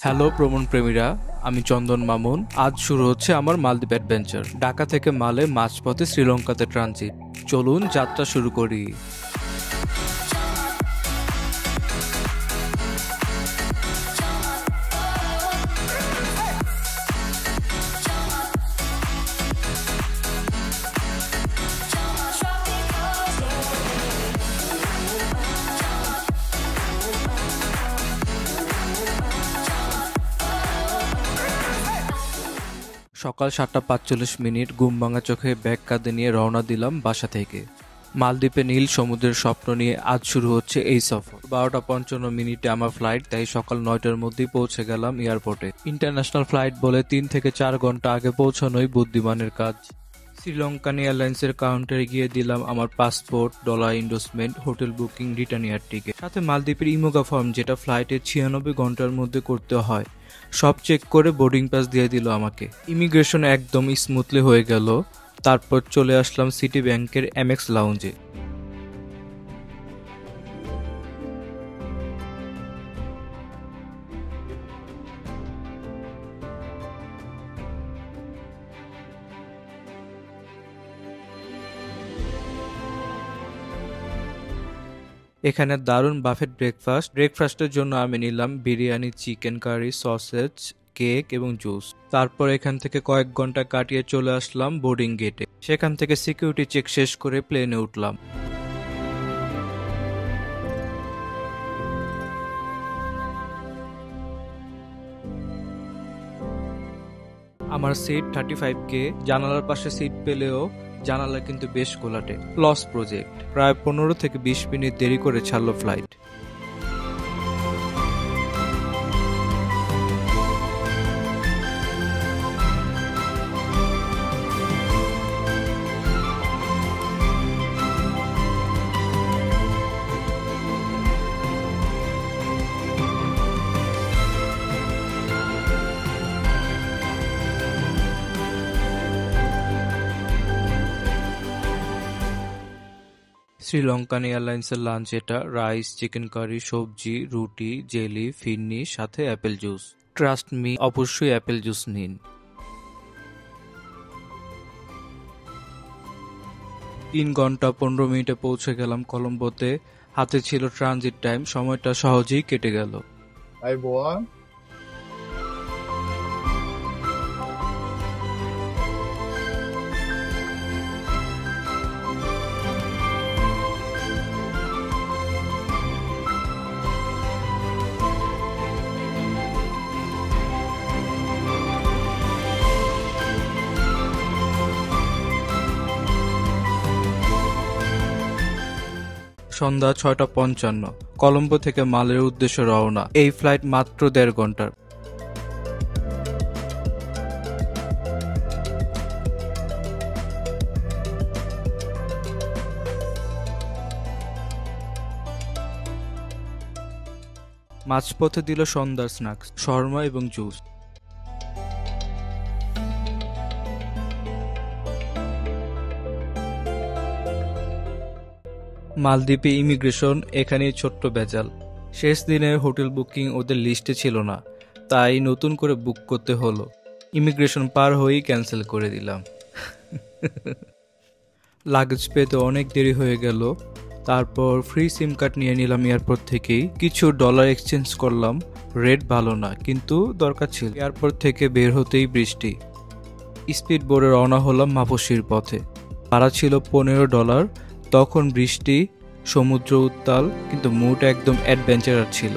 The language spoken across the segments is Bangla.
হ্যালো ভ্রমণ প্রেমীরা, আমি চন্দন মামুন। আজ শুরু হচ্ছে আমার মালদ্বীপ অ্যাডভেঞ্চার। ঢাকা থেকে মালে মাঝপথে শ্রীলঙ্কাতে ট্রানজিট। চলুন যাত্রা শুরু করি। সকাল 7:45, ঘুম ভাঙা চোখে ব্যাগ কাঁধে নিয়ে রওনা দিলাম বাসা থেকে। মালদ্বীপে নীল সমুদ্রের স্বপ্ন নিয়ে আজ শুরু হচ্ছে এই সফর। 12:55 আমার ফ্লাইট, তাই সকাল 9টার মধ্যেই পৌঁছে গেলাম এয়ারপোর্টে। ইন্টারন্যাশনাল ফ্লাইট বলে 3 থেকে 4 ঘন্টা আগে পৌঁছানোই বুদ্ধিমানের কাজ। শ্রীলঙ্কান এয়ারলাইন্সের কাউন্টারে গিয়ে দিলাম আমার passport, dollar investment, hotel booking, return air ticket, সাথে মালদ্বীপের ইমোগা ফর্ম, যেটা ফ্লাইটে 96 ঘন্টার মধ্যে করতে হয়। সব চেক করে বোর্ডিং পাস দিয়ে দিল আমাকে। ইমিগ্রেশন একদম স্মুথলি হয়ে গেল। তারপর চলে আসলাম সিটি ব্যাংকের এমএক্স লাউঞ্জে। এখানে দারুণ বাফেট ব্রেকফাস্টের জন্য আমি নিলাম biryani, chicken curry, sausage, cake এবং জুস। তারপর এখান থেকে কয়েক ঘন্টা কাটিয়ে চলে আসলাম বোর্ডিং গেটে। সেখান থেকে সিকিউরিটি চেক শেষ করে প্লেনে উঠলাম। আমার সিট 35K। জানালার পাশে সিট পেলেও জানালা কিন্তু বেশ গোলাটে। Loss project. প্রায় 15 থেকে 20 মিনিট দেরি করে ছাড়লো ফ্লাইট। শ্রীলঙ্কান এয়ারলাইন্সের লাঞ্চ এটা। রাইস, চিকেন কারি, সবজি, রুটি, জেলি, ফিরনি, সাথে অ্যাপেল জুস। ট্রাস্ট মি, অবশ্যই অ্যাপেল জুস নিন। 3 ঘন্টা 15 মিনিটে পৌঁছে গেলাম কলম্বোতে। হাতে ছিল ট্রানজিট টাইম, সময়টা সহজেই কেটে গেল। Ayboa. সন্ধ্যা 6:55, কলম্বো থেকে মালের উদ্দেশ্যে রওনা। এই ফ্লাইট মাত্র 1.5 ঘন্টার। মাঝপথে দিল সন্ধ্যার স্ন্যাক্স, শর্মা এবং জুস। মালদ্বীপে ইমিগ্রেশন এখানেই ছোট্ট ভেজাল। শেষ দিনের হোটেল বুকিং ওদের লিস্টে ছিল না, তাই নতুন করে বুক করতে হলো। ইমিগ্রেশন পার হয়েই ক্যান্সেল করে দিলাম। লাগেজ পেতে অনেক দেরি হয়ে গেল। তারপর ফ্রি সিম কার্ড নিয়ে নিলাম এয়ারপোর্ট থেকেই। কিছু ডলার এক্সচেঞ্জ করলাম। রেট ভালো না, কিন্তু দরকার ছিল। এয়ারপোর্ট থেকে বের হতেই বৃষ্টি। স্পিড বোর্ডে রওনা হলাম মাপসির পথে। ভাড়া ছিল $15। তখন বৃষ্টি, সমুদ্র উত্তাল, কিন্তু মুড একদম অ্যাডভেঞ্চারার ছিল।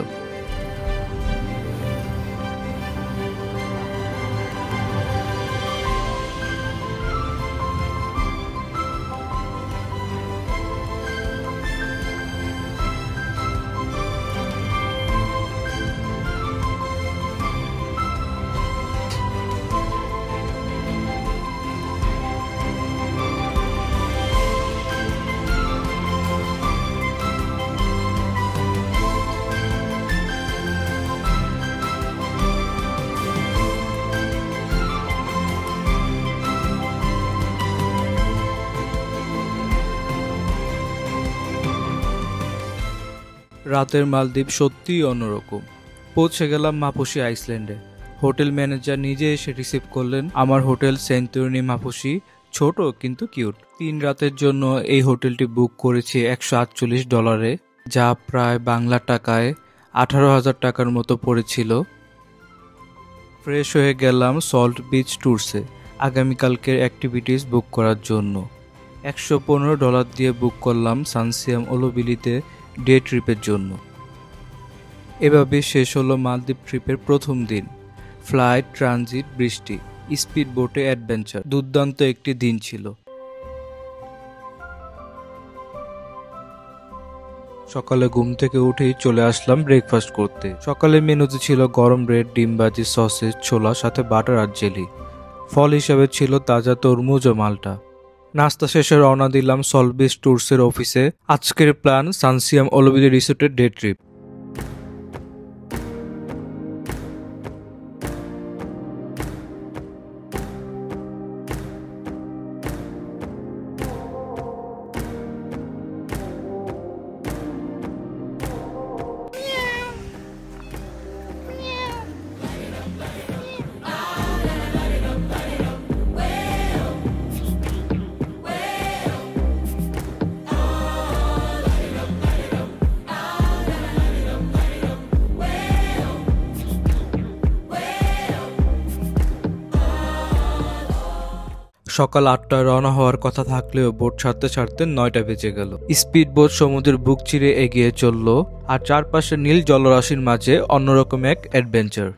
রাতের মালদ্বীপ সত্যিই অন্যরকম। পৌঁছে গেলাম মাপুসি আইসল্যান্ডে। হোটেল ম্যানেজার নিজে এসে রিসিভ করলেন। আমার হোটেল সেন্টুরিনি মাপুসি, ছোট কিন্তু কিউট। 3 রাতের জন্য এই হোটেলটি বুক করেছি $148, যা প্রায় বাংলা টাকায় 18,000 টাকার মতো পড়েছিল। ফ্রেশ হয়ে গেলাম সল্ট বিচ ট্যুরসে আগামীকালকের অ্যাক্টিভিটিস বুক করার জন্য। $115 দিয়ে বুক করলাম সানসিয়াম ওলোবিলিতে ডে ট্রিপের জন্য। এভাবে শেষ হলো মালদ্বীপ ট্রিপের প্রথম দিন। ফ্লাইট, ট্রানজিট, বৃষ্টি, স্পিড বোটে অ্যাডভেঞ্চার, দুর্দান্ত একটি দিন ছিল। সকালে ঘুম থেকে উঠেই চলে আসলাম ব্রেকফাস্ট করতে। সকালের মেনুতে ছিল গরম ব্রেড, ডিম ভাজি, সসেজ, ছোলা, সাথে বাটার আর জেলি। ফল হিসাবে ছিল তাজা তরমুজ ও মাল্টা। নাস্তা শেষে রওনা দিলাম সল্ট বিচ ট্যুরসের অফিসে। আজকের প্ল্যান সানসিয়াম ওলোবিলি রিসোর্টের ডে ট্রিপ। সকাল 8টায় রওনা হওয়ার কথা থাকলেও বোট ছাড়তে ছাড়তে 9টা বেজে গেল। স্পিড বোট সমুদ্রের বুক চিরে এগিয়ে চলল, আর চারপাশে নীল জলরাশির মাঝে অন্যরকম এক অ্যাডভেঞ্চার।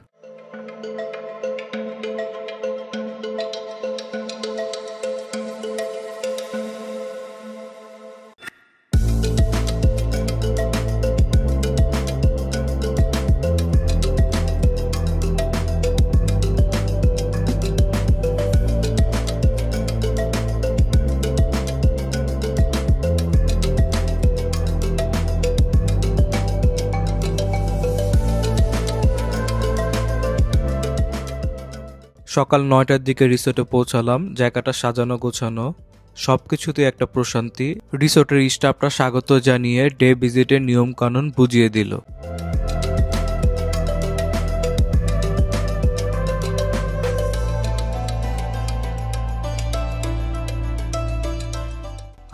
সকাল 9টার দিকে রিসোর্টে পৌঁছালাম। জায়গাটা সাজানো গোছানো, সবকিছুতে একটা প্রশান্তি। রিসোর্টের স্টাফরা স্বাগত জানিয়ে ডে ভিজিটের নিয়ম কানুন বুঝিয়ে দিল।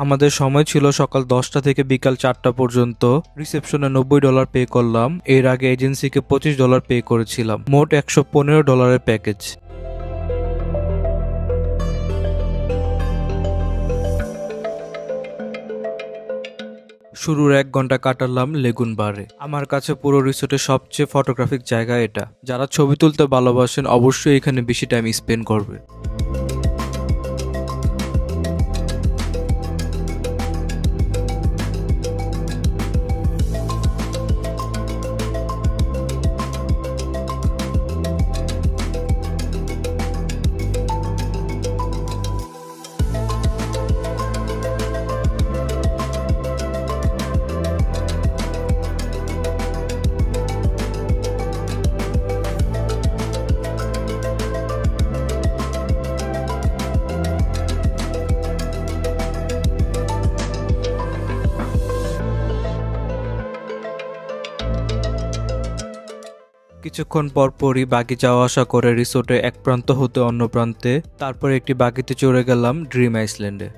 আমাদের সময় ছিল সকাল 10টা থেকে বিকাল 4টা পর্যন্ত। রিসেপশনে $90 পে করলাম। এর আগে এজেন্সিকে $25 পে করেছিলাম। মোট $115 প্যাকেজ। শুরুর 1 ঘন্টা কাটালাম লেগুন বারে। আমার কাছে পুরো রিসোর্টের সবচেয়ে ফটোগ্রাফিক জায়গা এটা। যারা ছবি তুলতে ভালোবাসেন অবশ্যই এখানে বেশি টাইম স্পেন্ড করবে। কিছুক্ষণ পরপরই বাগি যাওয়া আসা করে রিসোর্টে এক প্রান্ত হতে অন্য প্রান্তে। তারপর একটি বাগিতে চড়ে গেলাম ড্রিম আইসল্যান্ডে।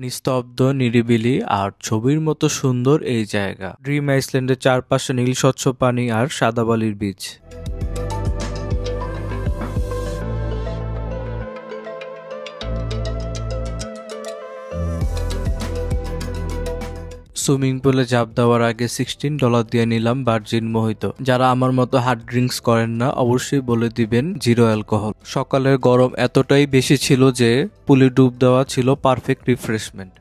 নিস্তব্ধ, নিরিবিলি আর ছবির মতো সুন্দর এই জায়গা। ড্রিম আইসল্যান্ডের চারপাশে নীল স্বচ্ছ পানি আর সাদা বালির বিচ। সুইমিং পুলে ঝাঁপ দেওয়ার আগে $16 দিয়ে নিলাম ভার্জিন মোহিত। যারা আমার মতো হার্ড ড্রিঙ্কস করেন না অবশ্যই বলে দিবেন 0 অ্যালকোহল। সকালের গরম এতটাই বেশি ছিল যে পুলে ডুব দেওয়া ছিল পারফেক্ট রিফ্রেশমেন্ট।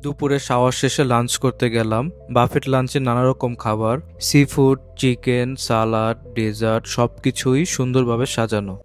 দুপুরে শাওয়ার শেষে লাঞ্চ করতে গেলাম। বাফেট লাঞ্চে নানা রকম খাবার, sea food, chicken, salad, dessert সবকিছুই সুন্দরভাবে সাজানো।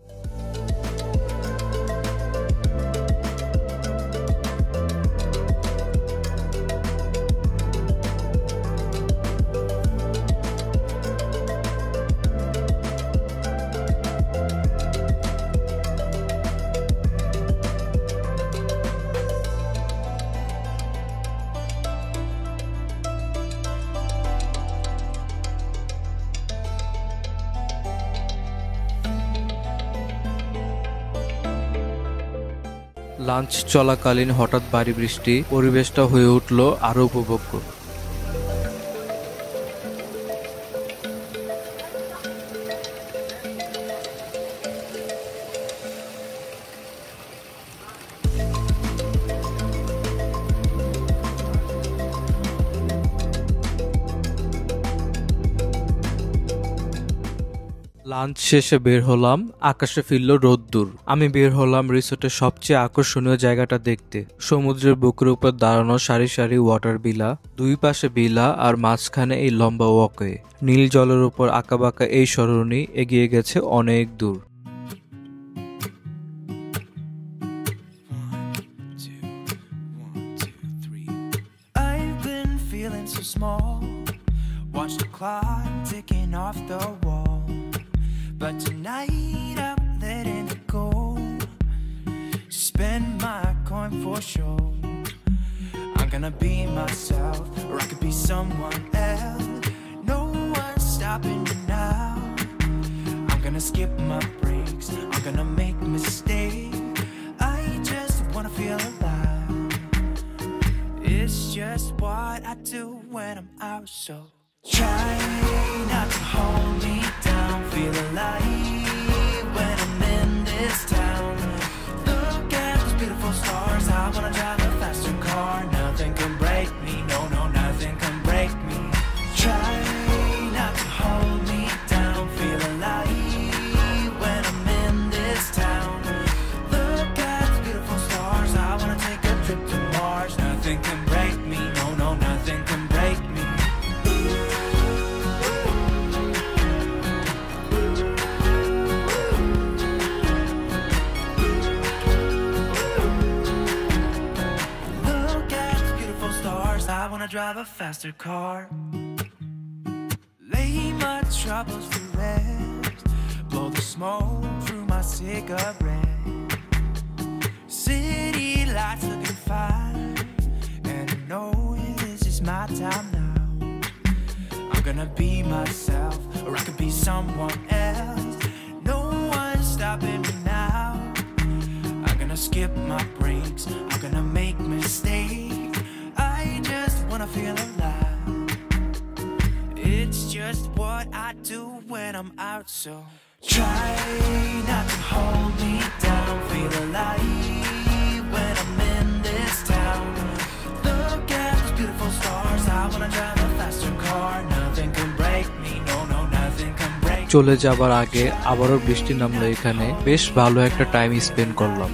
লাঞ্চ চলাকালীন হঠাৎ ভারী বৃষ্টি, পরিবেশটা হয়ে উঠল আরো উপভোগ্য। লাঞ্চ শেষে বের হলাম, আকাশে ফিরল রোদ্দুর। আমি বের হলাম রিসোর্টের সবচেয়ে আকর্ষণীয় জায়গাটা দেখতে। সমুদ্রের বুকের উপর দাঁড়ানো সারি সারি ওয়াটার ভিলা, দুই পাশে ভিলা আর মাঝখানে এই লম্বা ওয়াকওয়ে। নীল জলের উপর আঁকাবাঁকা এই সরণি এগিয়ে গেছে অনেক দূর। But tonight I'm letting it go. Spend my coin for sure. I'm gonna be myself, or I could be someone else. No one's stopping me now. I'm gonna skip my breaks, I'm gonna make mistakes. I just wanna feel alive. It's just what I do when I'm out, so try not to hold me down. Feel alive when I'm in this town. Look at those beautiful stars. I wanna drive a faster car. Nothing can break me. No, no, nothing can break me. Try not to hold me down. Feel alive when I'm in this town. Look at those beautiful stars. I wanna take a trip to Mars. Nothing can break me. No, no, nothing can break me. Drive a faster car. Lay my troubles to rest. Blow the smoke through my cigarette. City lights looking fine, and I know this is my time now. I'm gonna be myself, or I could be someone else. No one's stopping me now. I'm gonna skip my breaks, I'm gonna make mistakes. I just wanna feel alive. It's just what I do when I'm out, so try not to hold me down. Feel alive when I'm in this town. Look at those beautiful stars. I wanna drive a faster car. Nothing can break me. No, no, nothing can break me. চলে যাবার আগে আবারও বৃষ্টি নামলো এখানে। বেশ ভালো একটা টাইম স্পেন্ড করলাম।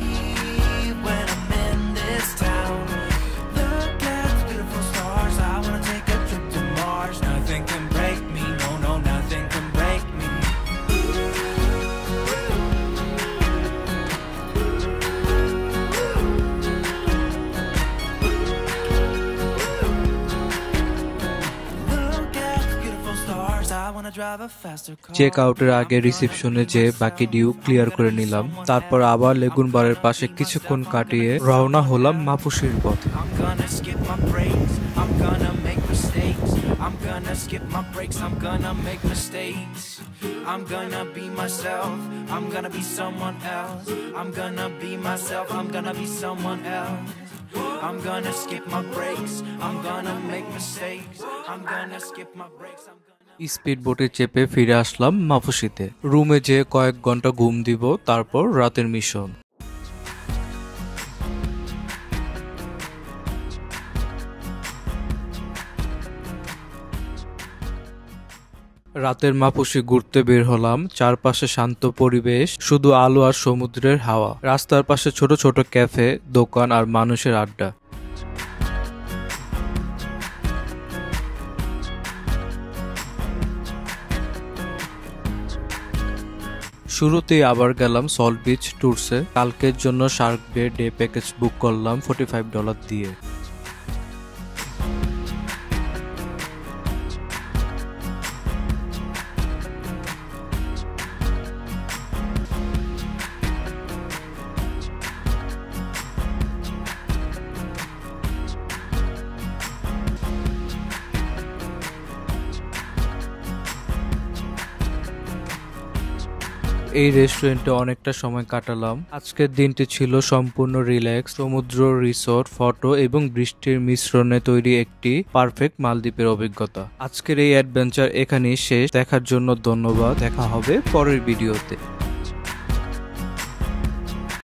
চেক আউটের আগে রিসেপশনে যে বাকি ডিউ ক্লিয়ার করে নিলাম, তারপর আবার লেগুন বারের পাশে কিছুক্ষণ কাটিয়ে রওনা হলাম মাপুসির পথে। I'm gonna skip my breaks, I'm gonna make mistakes. I'm gonna be myself, I'm gonna be someone else. I'm gonna be myself, I'm gonna be someone else. I'm gonna skip my breaks, I'm gonna make mistakes. I'm gonna skip my breaks, I'm gonna speed বোটে চেপে ফিরে আসলাম মাফুসিতে। রুমে যেয়ে কয়েক ঘন্টা ঘুম দিব, তারপর রাতের মিশন। রাতের মাফুসি ঘুরতে বের হলাম। চারপাশে শান্ত পরিবেশ, শুধু আলো আর সমুদ্রের হাওয়া। রাস্তার পাশে ছোট ছোট ক্যাফে, দোকান আর মানুষের আড্ডা। শুরুতেই আবার গেলাম সল্ট বিচ ট্যুরসে। কালকের জন্য শার্ক বে ডে প্যাকেজ বুক করলাম $45 দিয়ে। এই রেস্টুরেন্টে অনেকটা সময় কাটালাম। আজকের দিনটি ছিল সম্পূর্ণ রিল্যাক্স। সমুদ্র, রিসোর্ট, ফটো এবং বৃষ্টির মিশ্রণে তৈরি একটি পারফেক্ট মালদ্বীপের অভিজ্ঞতা। আজকের এই অ্যাডভেঞ্চার এখানেই শেষ। দেখার জন্য ধন্যবাদ। দেখা হবে পরের ভিডিওতে।